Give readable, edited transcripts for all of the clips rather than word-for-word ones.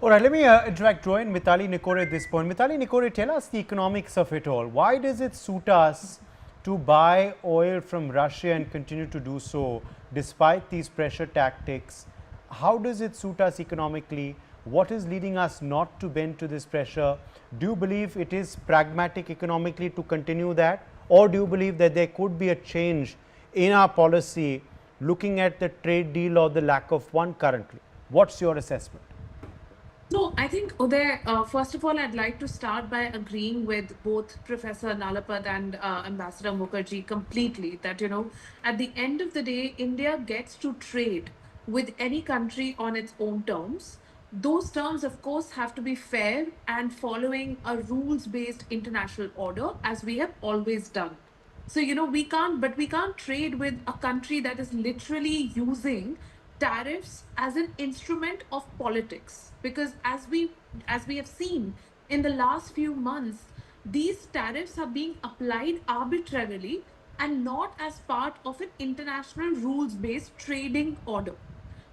All right, let me interact Joy and Mitali Nikore at this point. Mitali Nikore, tell us the economics of it all. Why does it suit us to buy oil from Russia and continue to do so despite these pressure tactics? How does it suit us economically? What is leading us not to bend to this pressure? Do you believe it is pragmatic economically to continue that? Or do you believe that there could be a change in our policy looking at the trade deal or the lack of one currently? What's your assessment? So I think, Uday, first of all, I'd like to start by agreeing with both Professor Nalapad and Ambassador Mukherjee completely that, at the end of the day, India gets to trade with any country on its own terms. Those terms, of course, have to be fair and following a rules based international order, as we have always done. So, we can't trade with a country that is literally using tariffs as an instrument of politics, because as we have seen in the last few months, these tariffs are being applied arbitrarily and not as part of an international rules based trading order.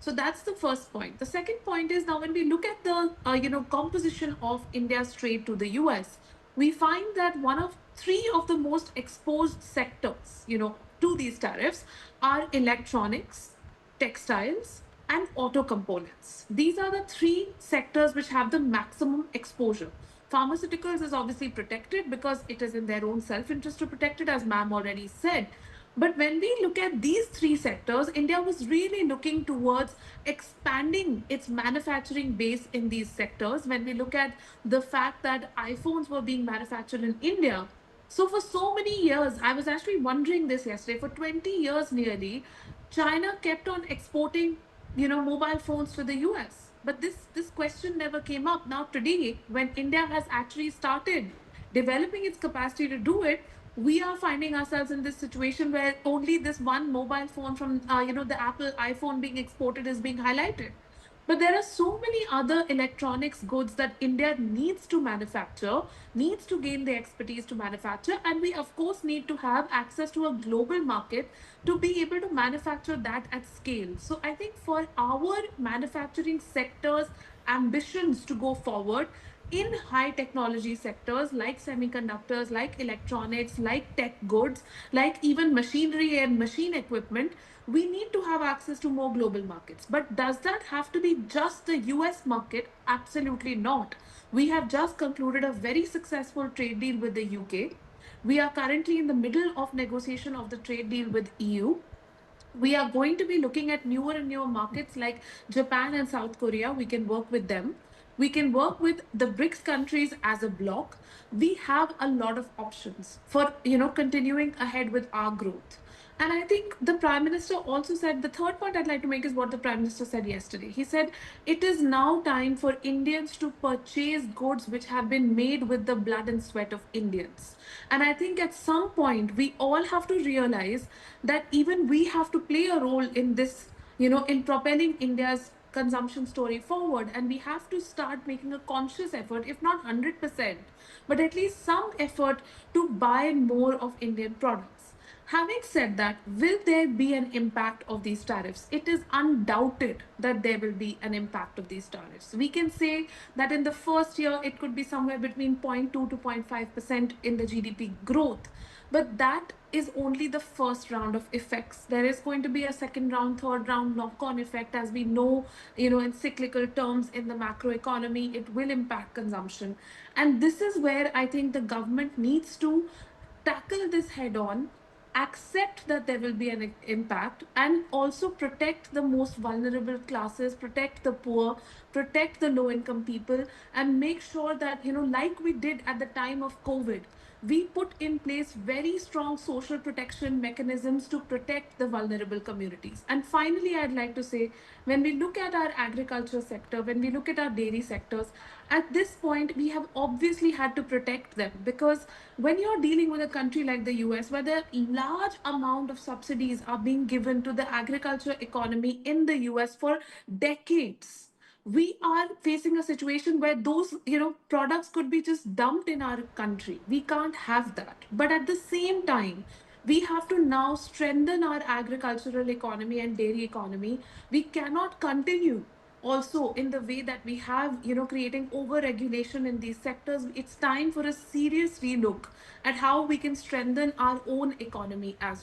So that's the first point. The second point is, now when we look at the composition of India's trade to the US, we find that one of three of the most exposed sectors, to these tariffs are electronics, textiles, and auto components. These are the three sectors which have the maximum exposure. Pharmaceuticals is obviously protected because it is in their own self interest to protect it, as ma'am already said. But when we look at these three sectors, India was really looking towards expanding its manufacturing base in these sectors. When we look at the fact that iPhones were being manufactured in India, so for so many years, I was actually wondering this yesterday. For 20 years nearly, China kept on exporting, mobile phones to the US. But this question never came up. Now today, when India has actually started developing its capacity to do it, we are finding ourselves in this situation where only this one mobile phone from the Apple iPhone being exported is being highlighted. But there are so many other electronics goods that India needs to manufacture, needs to gain the expertise to manufacture, and we, of course, need to have access to a global market to be able to manufacture that at scale. So I think for our manufacturing sectors' ambitions to go forward, in high technology sectors like semiconductors, like electronics, like tech goods, like even machinery and machine equipment, we need to have access to more global markets. But does that have to be just the US market? Absolutely not. We have just concluded a very successful trade deal with the UK. We are currently in the middle of negotiation of the trade deal with EU. We are going to be looking at newer and newer markets like Japan and South Korea. We can work with them. We can work with the BRICS countries as a bloc. We have a lot of options for continuing ahead with our growth. And I think the Prime Minister also said, the third point I'd like to make is what the Prime Minister said yesterday. He said it is now time for Indians to purchase goods which have been made with the blood and sweat of Indians. And I think at some point we all have to realize that even we have to play a role in this, in propelling India's consumption story forward. And we have to start making a conscious effort, if not 100%, but at least some effort to buy more of Indian products. Having said that, will there be an impact of these tariffs? It is undoubted that there will be an impact of these tariffs. We can say that in the first year, it could be somewhere between 0.2 to 0.5% in the GDP growth. But that is only the first round of effects. There is going to be a second round, third round knock on effect. As we know, in cyclical terms in the macro economy, it will impact consumption. And this is where I think the government needs to tackle this head on, accept that there will be an impact, and also protect the most vulnerable classes, protect the poor, protect the low income people, and make sure that, like we did at the time of COVID, we put in place very strong social protection mechanisms to protect the vulnerable communities. And finally, I'd like to say, when we look at our agriculture sector, when we look at our dairy sectors, at this point, we have obviously had to protect them, because when you're dealing with a country like the US, where the large amount of subsidies are being given to the agriculture economy in the US for decades, we are facing a situation where those products could be just dumped in our country. We can't have that. But at the same time, we have to now strengthen our agricultural economy and dairy economy. We cannot continue also in the way that we have, creating over regulation in these sectors. It's time for a serious relook at how we can strengthen our own economy as